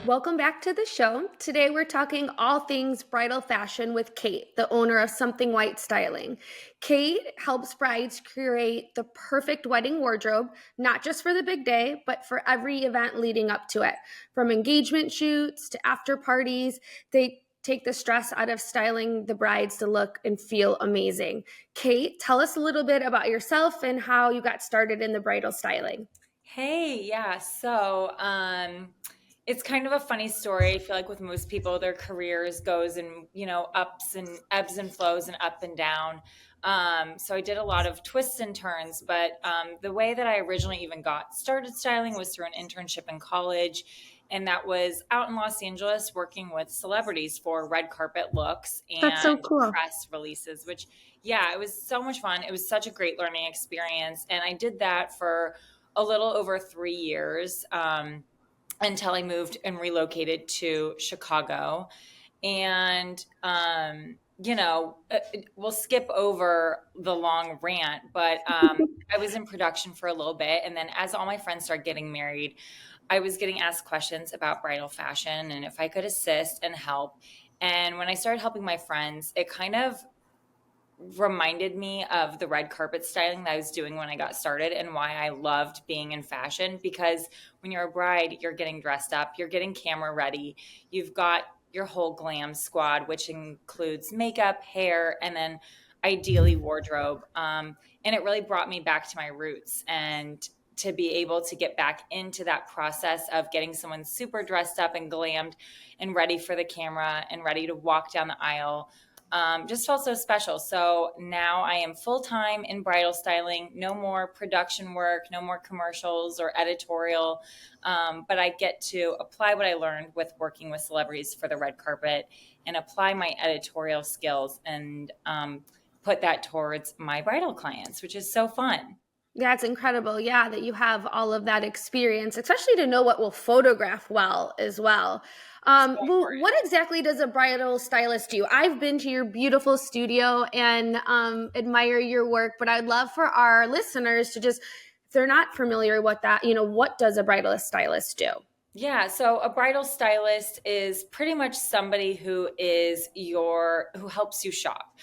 Welcome back to the show. Today we're talking all things bridal fashion with Kate, the owner of Something White Styling. Kate helps brides curate the perfect wedding wardrobe, not just for the big day, but for every event leading up to it. From engagement shoots to after parties, they take the stress out of styling the brides to look and feel amazing. Kate, tell us a little bit about yourself and how you got started in the bridal styling. Hey, yeah. It's kind of a funny story. I feel like with most people, their careers goes in, ups and ebbs and flows and up and down. So I did a lot of twists and turns, but the way that I originally even got started styling was through an internship in college. And that was out in Los Angeles working with celebrities for red carpet looks That's so and cool. press releases, which, yeah, it was so much fun. It was such a great learning experience. And I did that for a little over 3 years until I moved and relocated to Chicago. And, we'll skip over the long rant, but I was in production for a little bit. And then as all my friends started getting married, I was getting asked questions about bridal fashion and if I could assist and help. And when I started helping my friends, it kind of reminded me of the red carpet styling that I was doing when I got started and why I loved being in fashion. Because when you're a bride, you're getting dressed up, you're getting camera ready, you've got your whole glam squad, which includes makeup, hair, and then ideally wardrobe. And it really brought me back to my roots and to be able to get back into that process of getting someone super dressed up and glammed and ready for the camera and ready to walk down the aisle just felt so special. So now I am full time in bridal styling, no more production work, no more commercials or editorial. But I get to apply what I learned with working with celebrities for the red carpet and apply my editorial skills and put that towards my bridal clients, which is so fun. That's incredible. Yeah, that you have all of that experience, especially to know what will photograph well as well. So What important. exactly does a bridal stylist do? I've been to your beautiful studio and admire your work, but I'd love for our listeners to just, if they're not familiar with that, what does a bridal stylist do? Yeah, so a bridal stylist is pretty much somebody who helps you shop.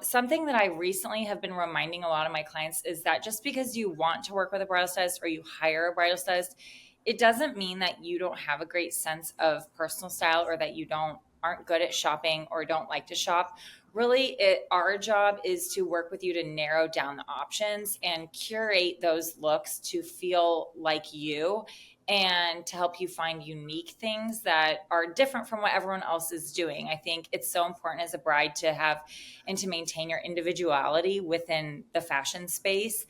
Something that I recently have been reminding a lot of my clients is that just because you want to work with a bridal stylist or you hire a bridal stylist, it doesn't mean that you don't have a great sense of personal style or that you don't aren't good at shopping or don't like to shop. Really, our job is to work with you to narrow down the options and curate those looks to feel like you and to help you find unique things that are different from what everyone else is doing. I think it's so important as a bride to have and to maintain your individuality within the fashion space.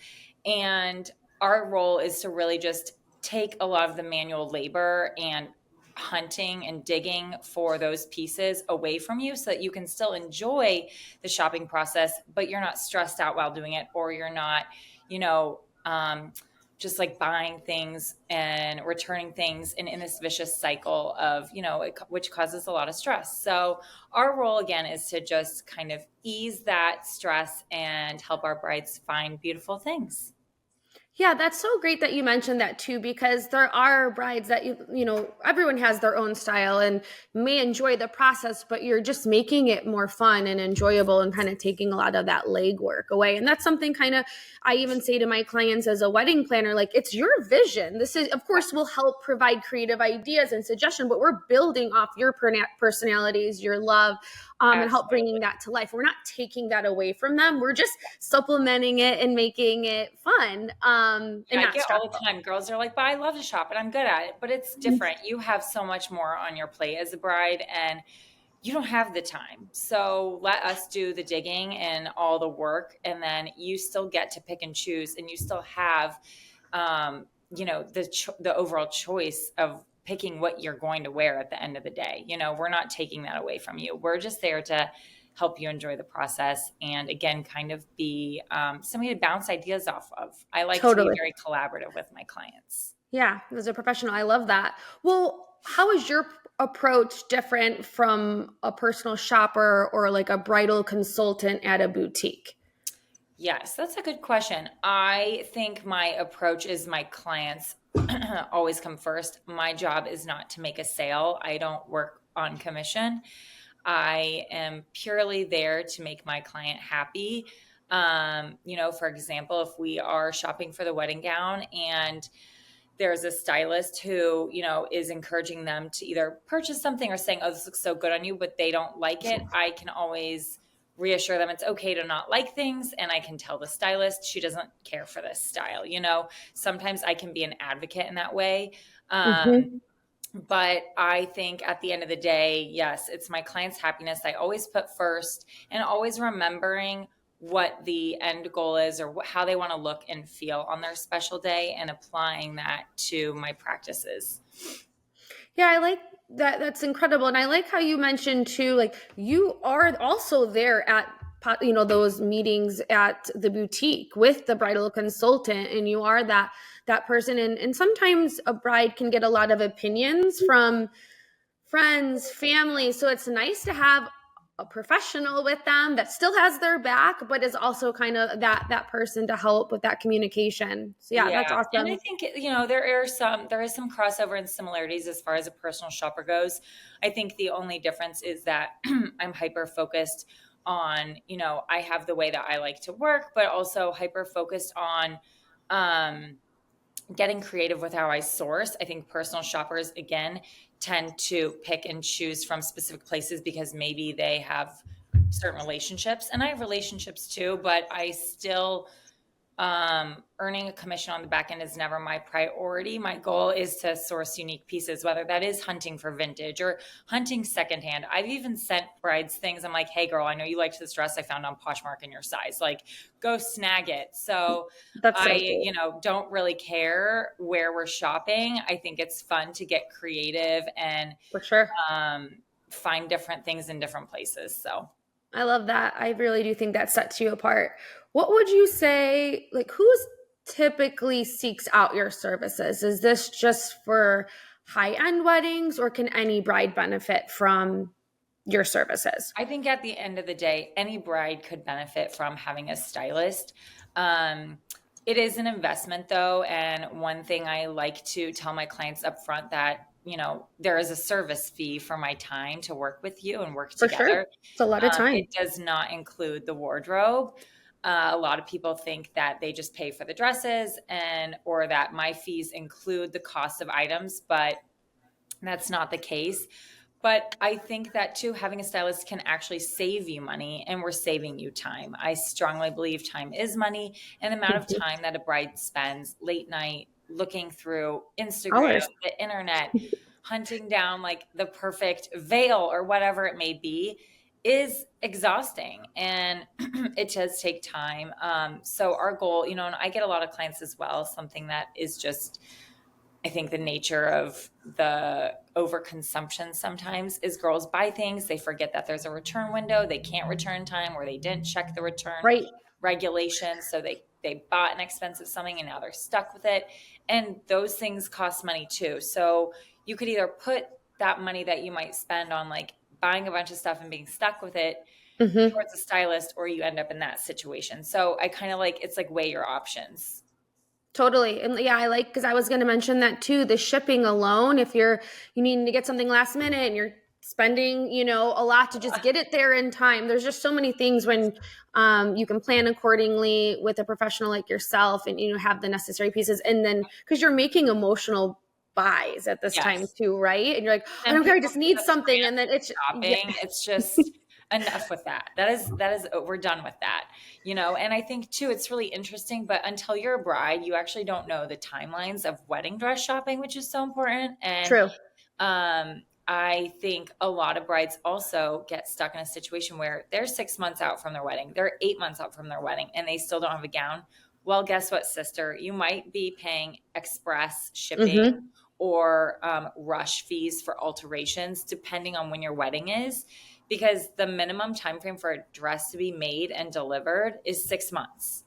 And our role is to really just take a lot of the manual labor and hunting and digging for those pieces away from you so that you can still enjoy the shopping process, but you're not stressed out while doing it, or you're not, you know, just like buying things and returning things and in this vicious cycle of, which causes a lot of stress. So our role again is to just kind of ease that stress and help our brides find beautiful things. Yeah, that's so great that you mentioned that too, because there are brides that everyone has their own style and may enjoy the process, but you're just making it more fun and enjoyable and kind of taking a lot of that legwork away. And that's something kind of I even say to my clients as a wedding planner, like, it's your vision. This is, of course, will help provide creative ideas and suggestion, but we're building off your personalities, your love, and help bringing Absolutely. that to life. We're not taking that away from them. We're just supplementing it and making it fun, and Yeah, I not get all the stressful. time. Girls are like, but I love to shop and I'm good at it. But it's different. You have so much more on your plate as a bride and you don't have the time. So let us do the digging and all the work. And then you still get to pick and choose and you still have, the overall choice of picking what you're going to wear at the end of the day. We're not taking that away from you. We're just there to help you enjoy the process and again kind of be somebody to bounce ideas off of. I like to be Totally. very collaborative with my clients. Yeah, as a professional, I love that. Well, how is your approach different from a personal shopper or like a bridal consultant at a boutique? Yes, that's a good question. I think my approach is my clients always come first. My job is not to make a sale. I don't work on commission. I am purely there to make my client happy. For example, if we are shopping for the wedding gown and there's a stylist who, is encouraging them to either purchase something or saying, "Oh, this looks so good on you," but they don't like it, I can always reassure them it's okay to not like things. And I can tell the stylist she doesn't care for this style. Sometimes I can be an advocate in that way. Um, Hmm. but I think at the end of the day, yes, it's my client's happiness I always put first, and always remembering what the end goal is, or how they want to look and feel on their special day, and applying that to my practices. Yeah, I like that. That's incredible. And I like how you mentioned too, like you are also there at those meetings at the boutique with the bridal consultant, and you are that person. And sometimes a bride can get a lot of opinions from friends, family. So it's nice to have a professional with them that still has their back, but is also kind of that person to help with that communication. So yeah, that's Yeah, and I awesome. think there is some crossover and similarities as far as a personal shopper goes. I think the only difference is that I'm hyper focused on, I have the way that I like to work, but also hyper focused on um getting creative with how I source. I think personal shoppers, again, tend to pick and choose from specific places because maybe they have certain relationships. And I have relationships too, but I still, earning a commission on the back end is never my priority. My goal is to source unique pieces, whether that is hunting for vintage or hunting secondhand. I've even sent brides things. I'm like, "Hey girl, I know you liked this dress I found on Poshmark in your size. Like, go snag it." So That's so I, cool. don't really care where we're shopping. I think it's fun to get creative and For sure. um, find different things in different places. So I love that. I really do think that sets you apart. What would you say, like, who's typically seeks out your services? Is this just for high end weddings, or can any bride benefit from your services? I think at the end of the day, any bride could benefit from having a stylist. Um, it is an investment though. And one thing I like to tell my clients up front that, there is a service fee for my time to work with you and work For sure. together. It's a lot of It time. does not include the wardrobe. A lot of people think that they just pay for the dresses or that my fees include the cost of items, but that's not the case. But I think that too, having a stylist can actually save you money, and we're saving you time. I strongly believe time is money, and the amount of Mhm. time that a bride spends late night looking through Instagram, Hours. the internet, hunting down like the perfect veil or whatever it may be is exhausting, and it does take time. So our goal, and I get a lot of clients as well, something that is just, I think the nature of the overconsumption sometimes is girls buy things, they forget that there's a return window, they can't return time, or they didn't check the return Right. regulations, so they bought an expensive something and now they're stuck with it. And those things cost money too. So you could either put that money that you might spend on like buying a bunch of stuff and being stuck with it Hmm. towards a stylist, or you end up in that situation. So I kind of like, it's like weigh your options. Totally. And yeah, I like, because I was going to mention that too. The shipping alone, if you need to get something last minute and you're spending, a lot to just get it there in time. There's just so many things when you can plan accordingly with a professional like yourself, and have the necessary pieces. And then because you're making emotional buys at this time Yes. too, right? And you're like, I Then don't care, I people just see need the something. And then brand it's yeah. shopping. It's just enough with that. That is we're done with that. And I think too it's really interesting, but until you're a bride, you actually don't know the timelines of wedding dress shopping, which is so important. And True. I think a lot of brides also get stuck in a situation where they're 6 months out from their wedding, they're 8 months out from their wedding, and they still don't have a gown. Well, guess what, sister? You might be paying express shipping Hmm. or rush fees for alterations, depending on when your wedding is, because the minimum time frame for a dress to be made and delivered is 6 months.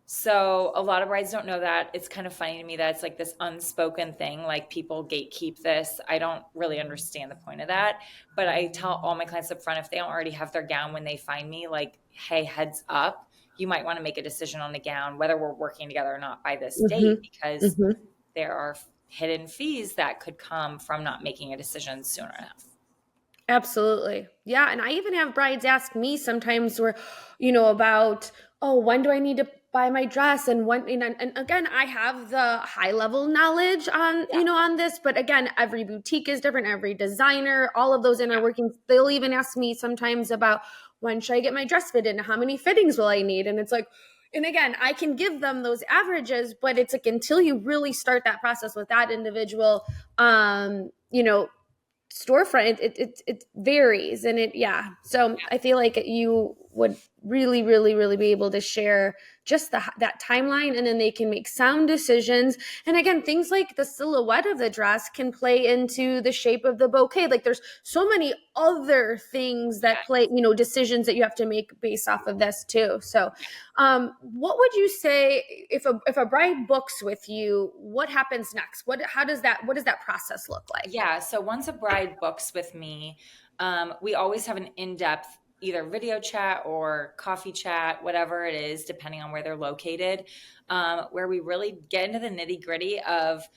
So a lot of brides don't know that. It's kind of funny to me that it's like this unspoken thing, like people gatekeep this. I don't really understand the point of that. But I tell all my clients up front, if they don't already have their gown when they find me, like, hey, heads up, you might want to make a decision on a gown, whether we're working together or not by this date, Mhm. because Mhm. there are hidden fees that could come from not making a decision sooner enough. Absolutely. Yeah, and I even have brides ask me sometimes where, about, oh, when do I need to buy my dress and when and again, I have the high level knowledge on, Yeah. on this, but again, every boutique is different, every designer, all of those inner Yeah. workings. They'll even ask me sometimes about when should I get my dress fitted and how many fittings will I need? And it's like, and again, I can give them those averages, but it's like until you really start that process with that individual, storefront, it varies, and so I feel like you would really, really, really be able to share just that timeline, and then they can make sound decisions. And again, things like the silhouette of the dress can play into the shape of the bouquet. Like there's so many other things that Yeah. play, decisions that you have to make based off of this too. So what would you say if a bride books with you? What happens next? What does that process look like? Yeah. So once a bride books with me, we always have an in-depth either video chat or coffee chat, whatever it is, depending on where they're located, where we really get into the nitty-gritty of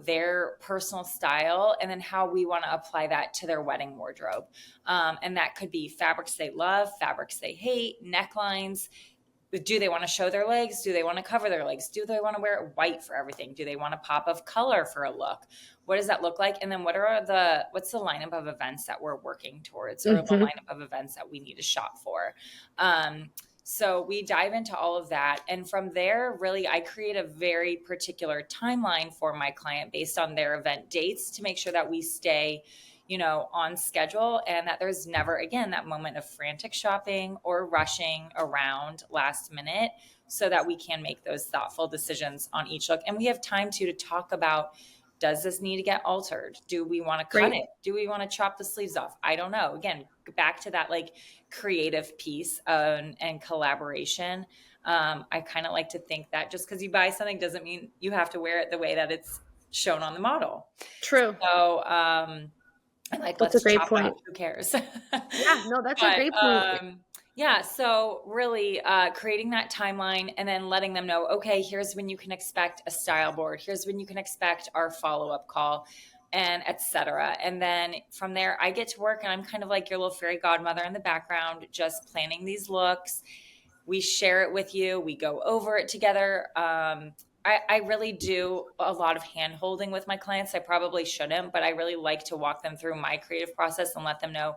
their personal style and then how we want to apply that to their wedding wardrobe. And that could be fabrics they love, fabrics they hate, necklines. Do they want to show their legs? Do they want to cover their legs? Do they want to wear it white for everything? Do they want a pop of color for a look? What does that look like? And then what's the lineup of events that we're working towards, or the Mhm. lineup of events that we need to shop for? Um, so we dive into all of that. And from there, really, I create a very particular timeline for my client based on their event dates to make sure that we stay on schedule, and that there's never again that moment of frantic shopping or rushing around last minute, so that we can make those thoughtful decisions on each look. And we have time to talk about, does this need to get altered? Do we want to cut Great. it? Do we want to chop the sleeves off? I don't know. Again, back to that like creative piece and collaboration. I kind of like to think that just because you buy something doesn't mean you have to wear it the way that it's shown on the model. True. So I'm like, That's a let's great chop it off. point. Who cares? Yeah, no, that's a But great point. yeah, so really creating that timeline and then letting them know, okay, here's when you can expect a style board. Here's when you can expect our follow-up call, and etc. And then from there, I get to work, and I'm kind of like your little fairy godmother in the background, just planning these looks. We share it with you. We go over it together. I really do a lot of hand holding with my clients. I probably shouldn't, but I really like to walk them through my creative process and let them know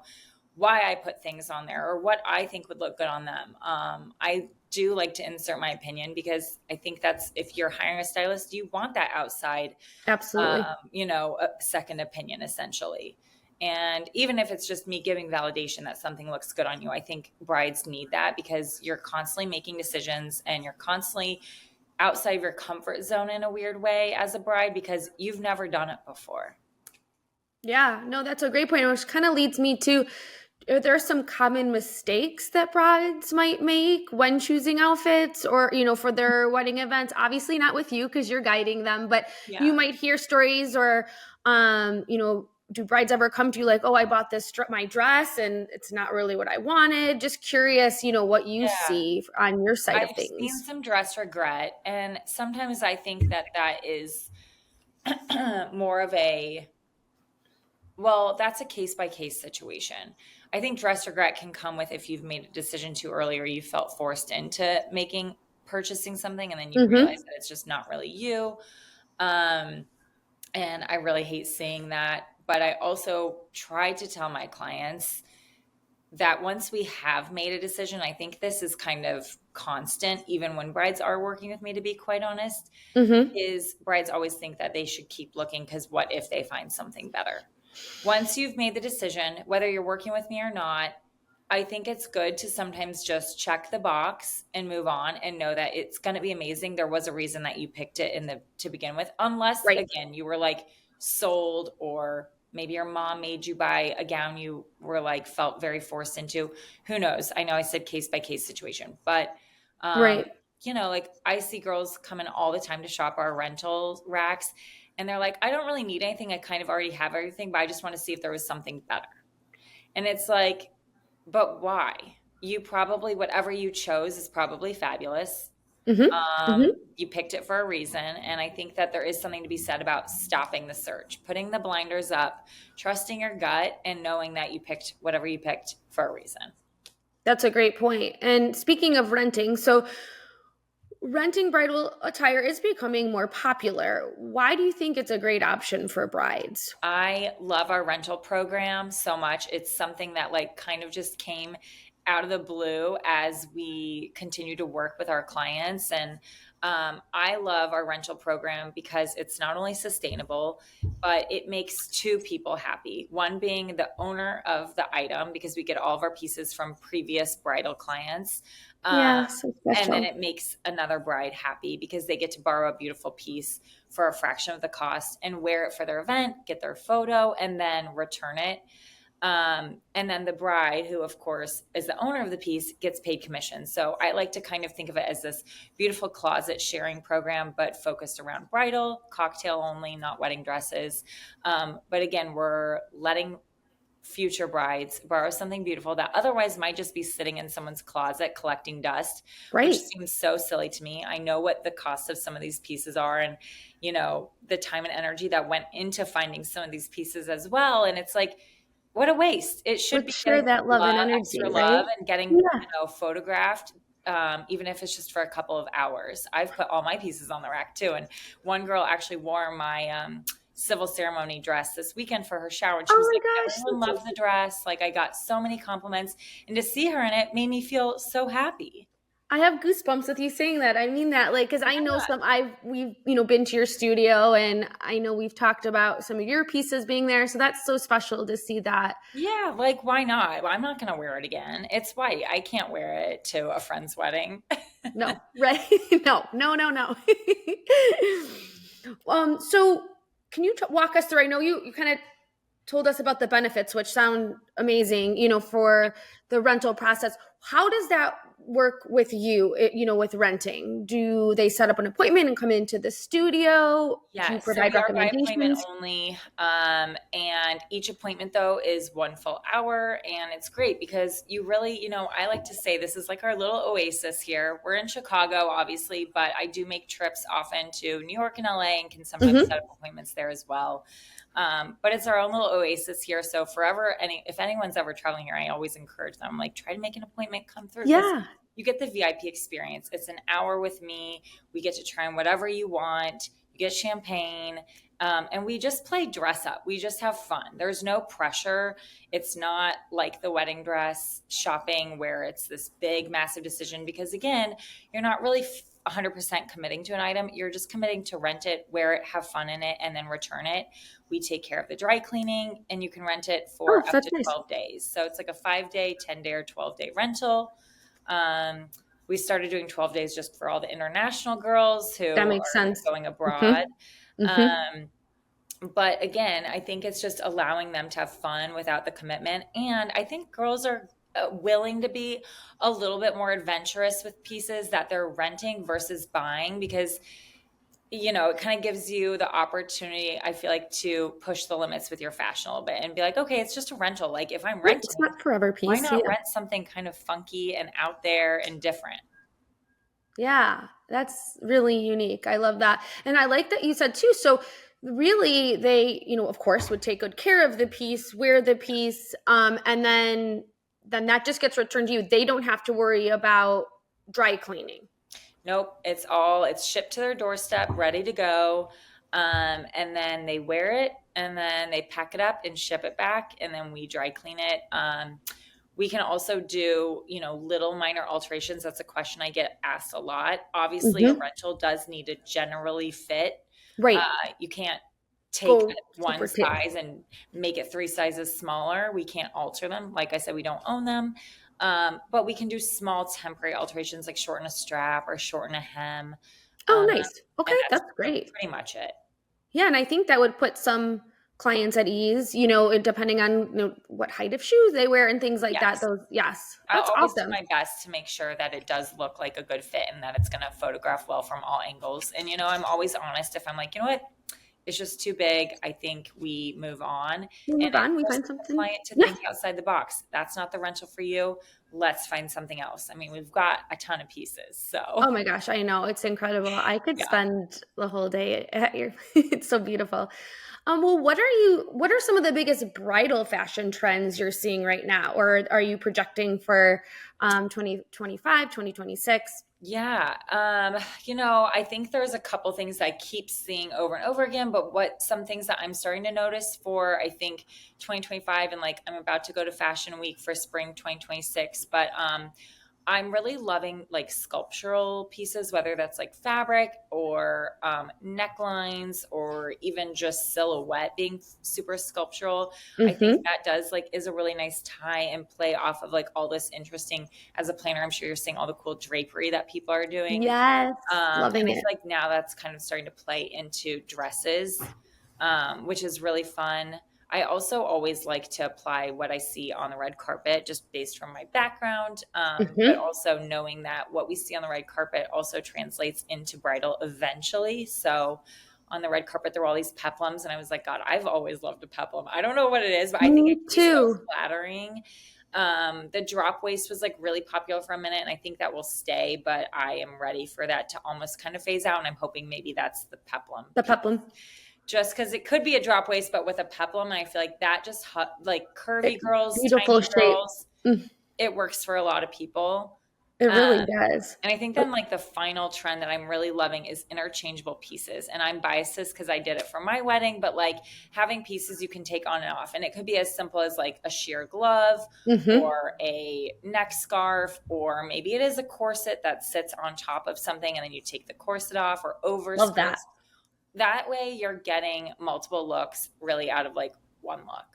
why I put things on there or what I think would look good on them. I do like to insert my opinion because I think that's, if you're hiring a stylist, you want that outside, Absolutely. a second opinion essentially. And even if it's just me giving validation that something looks good on you, I think brides need that because you're constantly making decisions and you're constantly outside of your comfort zone in a weird way as a bride because you've never done it before. Yeah, no, that's a great point, which kind of leads me to, there are some common mistakes that brides might make when choosing outfits or, for their wedding events. Obviously not with you because you're guiding them, but you Yeah. might hear stories or, do brides ever come to you like, oh, I bought my dress and it's not really what I wanted? Just curious, what you Yeah. see on your side of I've seen things. some dress regret. And sometimes I think that that is more of that's a case by case situation. I think dress regret can come with if you've made a decision too early or you felt forced into purchasing something and then you realize Mm-hmm. that it's just not really you. Um, and I really hate seeing that. But I also try to tell my clients that once we have made a decision, I think this is kind of constant, even when brides are working with me, to be quite honest, Mm-hmm. is brides always think that they should keep looking because what if they find something better? Once you've made the decision, whether you're working with me or not, I think it's good to sometimes just check the box and move on and know that it's going to be amazing. There was a reason that you picked it to begin with, unless Right. again, you were like sold, or maybe your mom made you buy a gown you were like felt very forced into. Who knows? I know I said case by case situation, but um, Right. like I see girls come in all the time to shop our rental racks and they're like, I don't really need anything. I kind of already have everything, but I just want to see if there was something better. And it's like, but why? you probably, whatever you chose is probably fabulous. Hmm. Hmm. You picked it for a reason. And I think that there is something to be said about stopping the search, putting the blinders up, trusting your gut, and knowing that you picked whatever you picked for a reason. That's a great point. And speaking of renting, so renting bridal attire is becoming more popular. Why do you think it's a great option for brides? I love our rental program so much. It's something that like kind of just came out of the blue as we continue to work with our clients. And I love our rental program because it's not only sustainable, but it makes two people happy. One being the owner of the item, because we get all of our pieces from previous bridal clients. Um, Yeah, so and then special. it makes another bride happy because they get to borrow a beautiful piece for a fraction of the cost and wear it for their event, get their photo, and then return it. And then the bride, who of course is the owner of the piece, gets paid commission. So I like to kind of think of it as this beautiful closet sharing program, but focused around bridal, cocktail only, not wedding dresses. But again, we're letting future brides borrow something beautiful that otherwise might just be sitting in someone's closet collecting dust, which Right. seems so silly to me. I know what the cost of some of these pieces are and, the time and energy that went into finding some of these pieces as well. And it's like, what a waste. It should be Let's share getting that love and extra energy, love right? and getting, Yeah. photographed. Even if it's just for a couple of hours. I've put all my pieces on the rack too. And one girl actually wore my civil ceremony dress this weekend for her shower. And she was Oh like, my gosh, everyone that's so loved the cute. dress. Like, I got so many compliments. And to see her in it made me feel so happy. I have goosebumps with you saying that. I mean that, like, because I know we've, been to your studio and I know we've talked about some of your pieces being there. So that's so special to see that. Yeah, like, why not? Well, I'm not going to wear it again. It's white. I can't wear it to a friend's wedding. No, right? No, no, no, no. So can you walk us through? I know you kind of told us about the benefits, which sound amazing, for the rental process. How does that work with you, with renting? Do they set up an appointment and come into the studio? Do you Yes, so provide we are by appointment recommendations? only, and each appointment though is one full hour, and it's great because you really, I like to say this is like our little oasis here. We're in Chicago, obviously, but I do make trips often to New York and LA, and can sometimes set Hmm. up appointments there as well. But it's our own little oasis here. So if anyone's ever traveling here, I always encourage them like try to make an appointment, come through because Yeah. you get the VIP experience. It's an hour with me. We get to try on whatever you want. You get champagne. And we just play dress up. We just have fun. There's no pressure. It's not like the wedding dress shopping where it's this big, massive decision because, again, you're not really 100% committing to an item. You're just committing to rent it, wear it, have fun in it, and then return it. We take care of the dry cleaning, and you can rent it Oh, for up that's to nice. 12 days. So it's like a 5-day, 10-day, or 12-day rental. Um, we started doing 12 days just for all the international girls who That makes are sense. going abroad. Hmm. Hmm. Um, but again, I think it's just allowing them to have fun without the commitment. And I think girls are willing to be a little bit more adventurous with pieces that they're renting versus buying because it kind of gives you the opportunity, I feel like, to push the limits with your fashion a little bit and be like, okay, it's just a rental. Like, if I'm Right. It's renting, not forever why piece. not Yeah. rent something kind of funky and out there and different? Yeah, that's really unique. I love that. And I like that you said too. So really they, of course would take good care of the piece, wear the piece, and then that just gets returned to you. They don't have to worry about dry cleaning. Nope, it's shipped to their doorstep, ready to go. And then they wear it and then they pack it up and ship it back and then we dry clean it. We can also do, little minor alterations. That's a question I get asked a lot. Obviously, a Hmm. rental does need to generally fit. Right. You can't take Go one super tip. size and make it 3 sizes smaller. We can't alter them. Like I said, we don't own them. But we can do small temporary alterations like shorten a strap or shorten a hem. Oh, Um, nice. Okay, and that's that's great. pretty much it. Yeah, and I think that would put some clients at ease, depending on what height of shoes they wear and things like that. Yes. Those, yes, I'll that's always do awesome. my best to make sure that it does look like a good fit and that it's going to photograph well from all angles. And, I'm always honest if I'm like, you know what? it's just too big. I think we move on. We And move I on, we force find the something. client to Yeah. think outside the box. That's not the rental for you. Let's find something else. I mean, we've got a ton of pieces. So, Oh my gosh, I know, it's incredible. I could yeah. spend the whole day at your it's so beautiful. Well, what are some of the biggest bridal fashion trends you're seeing right now? Or are you projecting for 2025, 2026? Yeah, I think there's a couple things that I keep seeing over and over again, but what some things that I'm starting to notice for I think 2025 and like I'm about to go to Fashion Week for spring 2026, but I'm really loving like sculptural pieces, whether that's like fabric or necklines or even just silhouette being super sculptural. I think Mhm. that does like is a really nice tie and play off of like all this interesting as a planner. I'm sure you're seeing all the cool drapery that people are doing. Yes, And loving I it. feel like now that's kind of starting to play into dresses, which is really fun. I also always like to apply what I see on the red carpet just based from my background, but Mhm. also knowing that what we see on the red carpet also translates into bridal eventually. So on the red carpet, there were all these peplums, and I was like, God, I've always loved a peplum. I don't know what it is, but I think Me it can be so too. flattering. The drop waist was like really popular for a minute, and I think that will stay, but I am ready for that to almost kind of phase out. And I'm hoping maybe that's the peplum The piece, peplum. just because it could be a drop waist, but with a peplum, and I feel like that just like It curvy girls, beautiful tiny shape. girls, Mm, it works for a lot of people. it Um, really does. and I think Oh, then like the final trend that I'm really loving is interchangeable pieces. And I'm biased because I did it for my wedding, but like having pieces you can take on and off. And it could be as simple as like a sheer glove mhm. or a neck scarf, or maybe it is a corset that sits on top of something and then you take the corset off, or over Love that. skirts. That way you're getting multiple looks really out of like one look.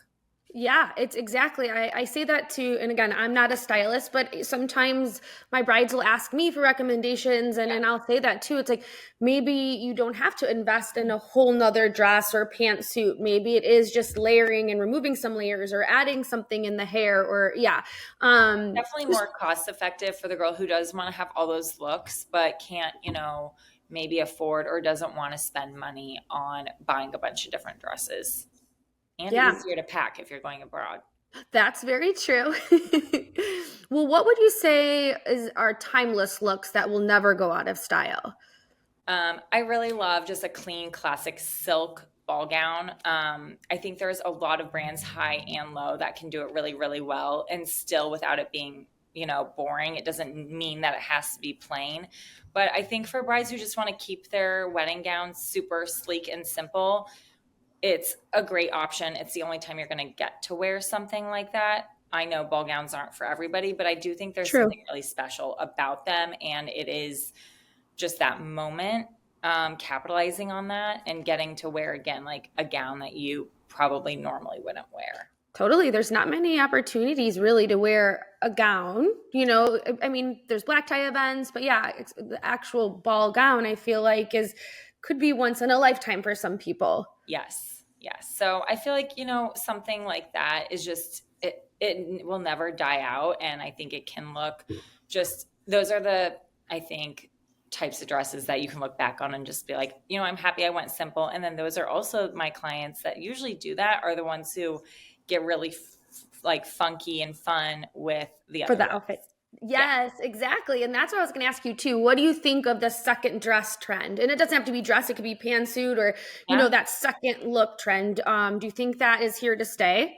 Yeah, it's exactly. I say that too. And again, I'm not a stylist, but sometimes my brides will ask me for recommendations, and I'll say that too. It's like maybe you don't have to invest in a whole nother dress or pantsuit. Maybe it is just layering and removing some layers or adding something in the hair or yeah. Definitely Just more cost effective for the girl who does want to have all those looks, but can't, maybe afford or doesn't want to spend money on buying a bunch of different dresses. And yeah, easier to pack if you're going abroad. that's very true. Well, what would you say is are timeless looks that will never go out of style? I really love just a clean, classic silk ball gown. I think there's a lot of brands, high and low, that can do it really, really well, and still without it being, boring. It doesn't mean that it has to be plain. But I think for brides who just want to keep their wedding gowns super sleek and simple, it's a great option. It's the only time you're going to get to wear something like that. I know ball gowns aren't for everybody, but I do think there's True. something really special about them. And it is just that moment, capitalizing on that and getting to wear again, like a gown that you probably normally wouldn't wear. Totally. There's not many opportunities really to wear a gown. I mean, there's black tie events, but yeah, the actual ball gown, I feel like, is could be once in a lifetime for some people. Yes. Yes. So I feel like, something like that is just, it will never die out. And I think it can look just, those are the, I think, types of dresses that you can look back on and just be like, I'm happy I went simple. And then those are also my clients that usually do that are the ones who get really like funky and fun with the For other the outfit. looks. Yeah. Yes, exactly. And that's what I was going to ask you too. What do you think of the second dress trend? And it doesn't have to be dress, it could be pantsuit or, Yeah. that second look trend. Do you think that is here to stay?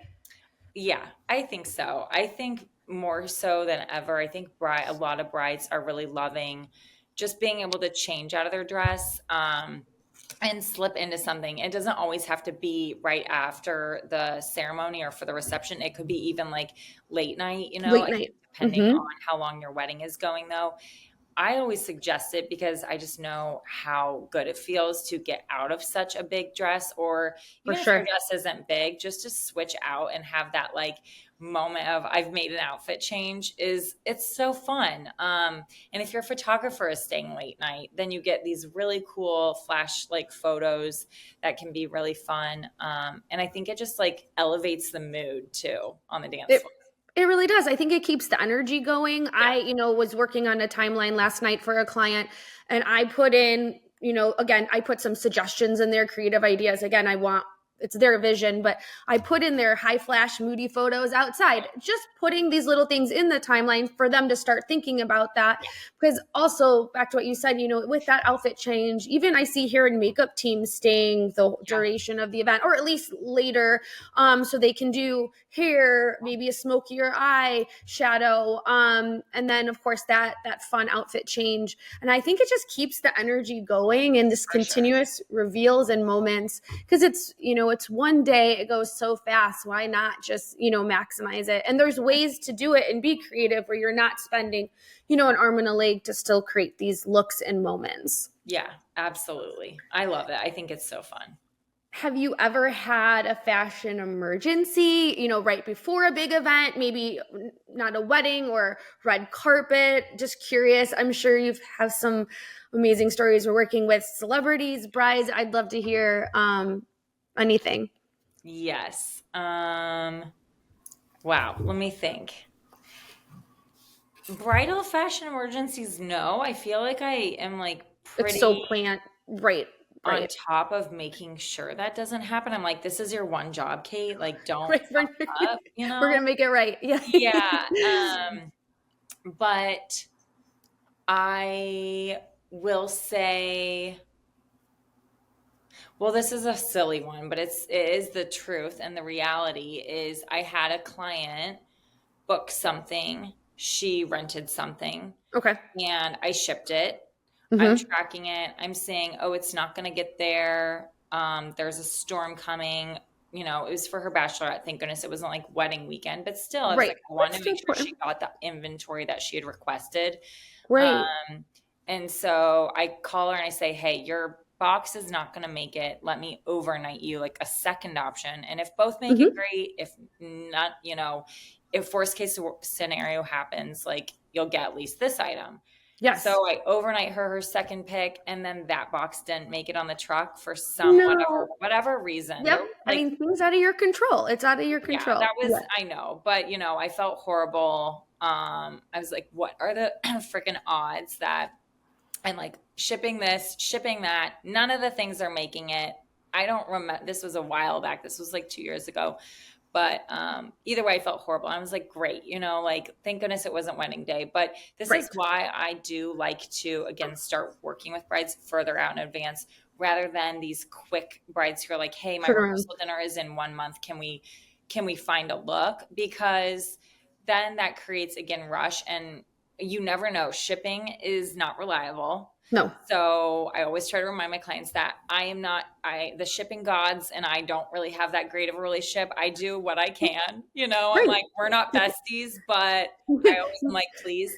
Yeah, I think so. I think more so than ever, I think a lot of brides are really loving just being able to change out of their dress, and slip into something. It doesn't always have to be right after the ceremony or for the reception. It could be even like late night, Late I night. think depending Mm-hmm. on how long your wedding is going though. I always suggest it because I just know how good it feels to get out of such a big dress, or For even if your sure. dress isn't big, just to switch out and have that like moment of I've made an outfit change is it's so fun. And if your photographer is staying late night, then you get these really cool flash like photos that can be really fun. And I think it just like elevates the mood too on the dance It floor. it really does. I think it keeps the energy going. Yeah. I was working on a timeline last night for a client and I put in again, I put some suggestions in there, creative ideas. Again, it's their vision, but I put in their high flash, moody photos outside, just putting these little things in the timeline for them to start thinking about that. Because also, back to what you said, with that outfit change, even I see here in makeup teams staying the Yeah, duration of the event, or at least later, so they can do hair, maybe a smokier eye shadow, and then of course that fun outfit change. And I think it just keeps the energy going and this for sure. continuous reveals and moments, because it's one day, it goes so fast. Why not just maximize it? And there's ways to do it and be creative where you're not spending an arm and a leg to still create these looks and moments. Yeah, absolutely. I love it. I think it's so fun. Have you ever had a fashion emergency, right before a big event, maybe not a wedding or red carpet? Just curious. I'm sure you've have some amazing stories. We're working with celebrities, brides. I'd love to hear anything. Yes. Wow. Let me think. Bridal fashion emergencies, no. I feel like I am like It's so pretty planned. Right. on Right. top of making sure that doesn't happen. I'm like, this is your one job, Kate. Like, don't Right. fuck up, you We're know? going to make it right. Yeah. Yeah. But I will say, well, this is a silly one, but it is the truth. And the reality is I had a client book something. She rented something Okay. and I shipped it. I'm Mm-hmm. tracking it. I'm saying, oh, it's not going to get there. There's a storm coming. It was for her bachelorette. Thank goodness it wasn't like wedding weekend, but still, I was Right. like, I wanted That's to so make sure important. she got the inventory that she had requested. Right. Um, and so I call her and I say, hey, your box is not going to make it. Let me overnight you like a second option. And if both make it, Mm-hmm. great. If not, if worst case scenario happens, like you'll get at least this item. Yes. So I overnight her second pick, and then that box didn't make it on the truck for some No. whatever reason. Yep. There was I like, mean, things out of your control. It's out of your yeah, control. that was Yeah. I know, but I felt horrible. I was like, what are the freaking odds that I'm like shipping this, shipping that? None of the things are making it. I don't remember. This was a while back. This was like 2 years ago. But either way, I felt horrible. I was like, great, like, thank goodness it wasn't wedding day. But this is Right. why I do like to, again, start working with brides further out in advance rather than these quick brides who are like, hey, my Turn around. rehearsal dinner is in 1 month. Can we find a look? Because then that creates, again, rush. And you never know. Shipping is not reliable. No. So I always try to remind my clients that I am not the shipping gods and I don't really have that great of a relationship. I do what I can, I'm Right. like, we're not besties, but I always am like, please.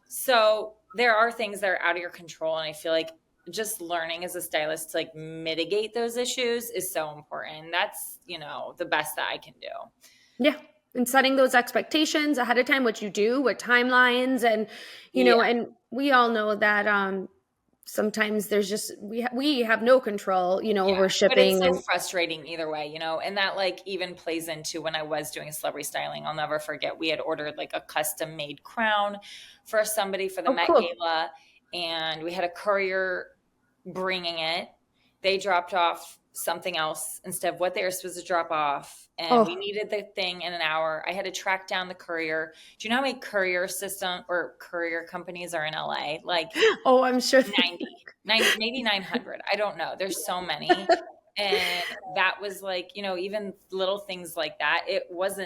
So there are things that are out of your control. And I feel like just learning as a stylist to like mitigate those issues is so important. That's, the best that I can do. Yeah. And setting those expectations ahead of time, what you do, what timelines, and Yeah. and we all know that sometimes there's just we have no control, Yeah, over but it's shipping so and frustrating either way, and that like even plays into when I was doing celebrity styling. I'll never forget we had ordered like a custom made crown for somebody for the oh Met cool. Gala, and we had a courier bringing it. They dropped off something else instead of what they were supposed to drop off, and we Oh, needed the thing in an hour. I had to track down the courier. Do you know how many courier system or courier companies are in LA? Like oh, I'm sure. 90, maybe 900. I don't know. There's so many. And that was like, even little things like that.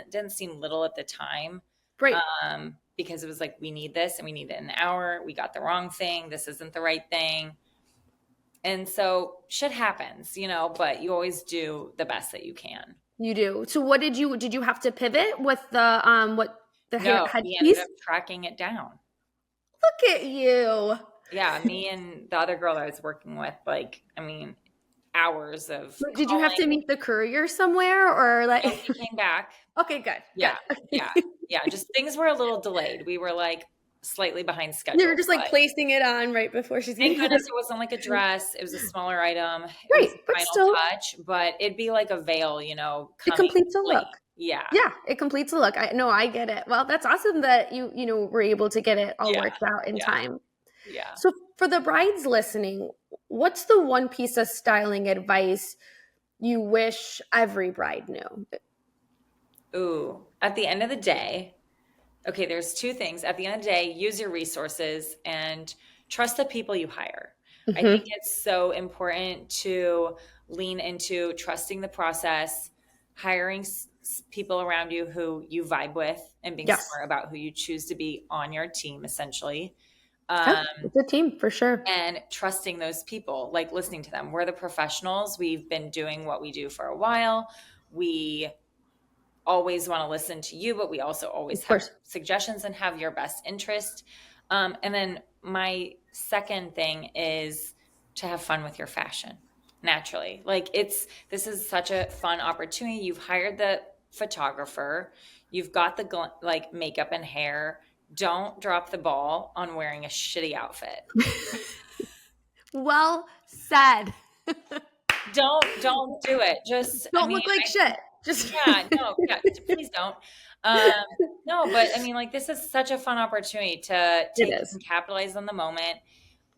Didn't seem little at the time. Right. Because it was like, we need this and we need it in an hour. We got the wrong thing. This isn't the right thing. And so shit happens, but you always do the best that you can. You do. So what did you have to pivot with the what the No, we ended headpiece? up tracking it down. Look at you. Yeah, me and the other girl I was working with, like, I mean, hours of Did you have to calling. meet the courier somewhere or like No, he came back. okay, good. Yeah, yeah, Good. yeah. Just things were a little delayed. We were like slightly behind They were schedule, just like but placing it on right before she's thank getting goodness it wasn't like a dress. It was a smaller item. It was right, the but final still touch, but it'd be like a veil, it coming completes a late. look. Yeah, Yeah, it completes a look. I get it. Well, that's awesome that you were able to get it all yeah, worked out in yeah, time. yeah. So for the brides listening, what's the one piece of styling advice you wish every bride knew? Ooh, at the end of the day, okay, there's two things. At the end of the day, use your resources and trust the people you hire. I think Mm-hmm. it's so important to lean into trusting the process, hiring people around you who you vibe with, and being Yes. smart about who you choose to be on your team, essentially. Yeah, Um, it's a team for sure. and trusting those people, like listening to them. We're the professionals. We've been doing what we do for a while. We always want to listen to you, but we also always Of have course. suggestions and have your best interest. And then my second thing is to have fun with your fashion naturally. Like this is such a fun opportunity. You've hired the photographer, you've got the like makeup and hair. Don't drop the ball on wearing a shitty outfit. Well said. Don't do it. Just, I Don't mean, look like shit. Just yeah, no, yeah, please don't. Um, no, but I mean, like, this is such a fun opportunity to it take is. and capitalize on the moment.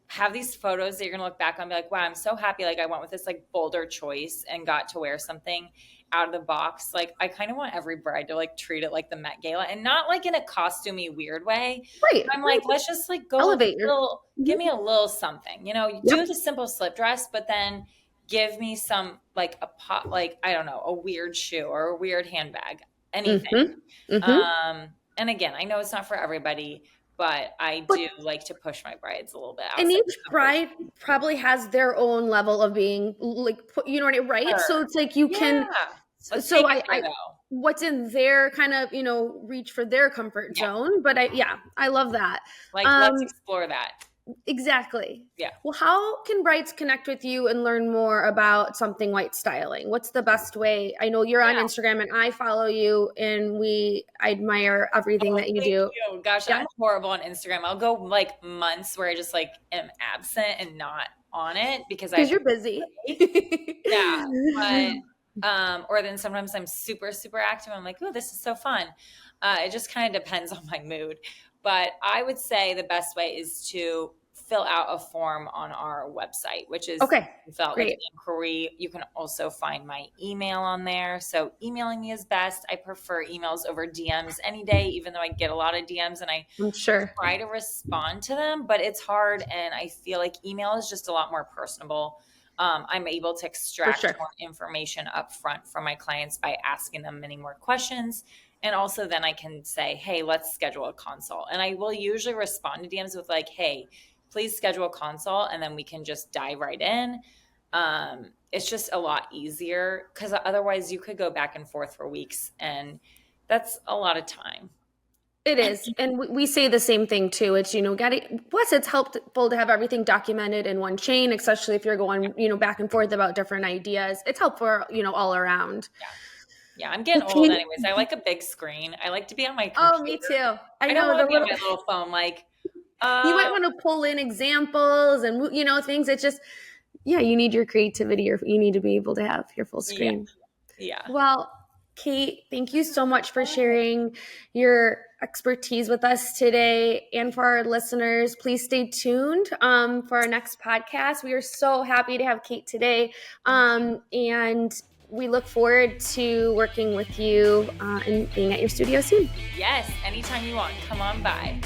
Have these photos that you're gonna look back on and be like, wow, I'm so happy. Like, I went with this like bolder choice and got to wear something out of the box. Like, I kind of want every bride to like treat it like the Met Gala and not like in a costumey weird way. Right. I'm like, let's just like go a Elevate your. little, give me a little something. You do Yep. the simple slip dress, but then give me some like a pot, like I don't know, a weird shoe or a weird handbag, anything. Mm-hmm. Mm-hmm. And again, I know it's not for everybody, but I But do like to push my brides a little bit and outside each the comfort bride probably has their own level of being like, you know what I mean, right? zone. So it's like you Yeah, can. let's So take it there I though. what's in their kind of reach for their comfort Yeah, zone. But I love that. like let's Um, explore that. exactly. Yeah. Well, how can brides connect with you and learn more about something white styling? What's the best way? I know you're on Yeah. Instagram and I follow you and I admire everything Oh, that you thank do. you. Gosh, Yeah, I'm horrible on Instagram. I'll go like months where I just like am absent and not on it because I because have to you're busy. break. Yeah, but or then sometimes I'm super, super active. I'm like, oh, this is so fun. It just kind of depends on my mood. But I would say the best way is to fill out a form on our website, which is Okay, fill out like an great. inquiry. You can also find my email on there. So emailing me is best. I prefer emails over DMs any day, even though I get a lot of DMs and I I'm sure. try to respond to them, but it's hard. And I feel like email is just a lot more personable. I'm able to For extract sure. more information up front from my clients by asking them many more questions. And also then I can say, hey, let's schedule a consult. And I will usually respond to DMs with like, hey, please schedule a consult. And then we can just dive right in. It's just a lot easier because otherwise you could go back and forth for weeks. And that's a lot of time. It is. And we say the same thing too. It's, plus it's helpful to have everything documented in one chain, especially if you're going, back and forth about different ideas. It's helpful, all around. Yeah, I'm getting old Okay. anyways. I like a big screen. I like to be on my computer. Oh, me too. I don't want to be on my little phone. Like, you might want to pull in examples and, things. It's just, you need your creativity or you need to be able to have your full yeah, screen. yeah. Well, Kate, thank you so much for sharing your expertise with us today. And for our listeners, please stay tuned for our next podcast. We are so happy to have Kate today. And we look forward to working with you and being at your studio soon. Yes, anytime you want, come on by.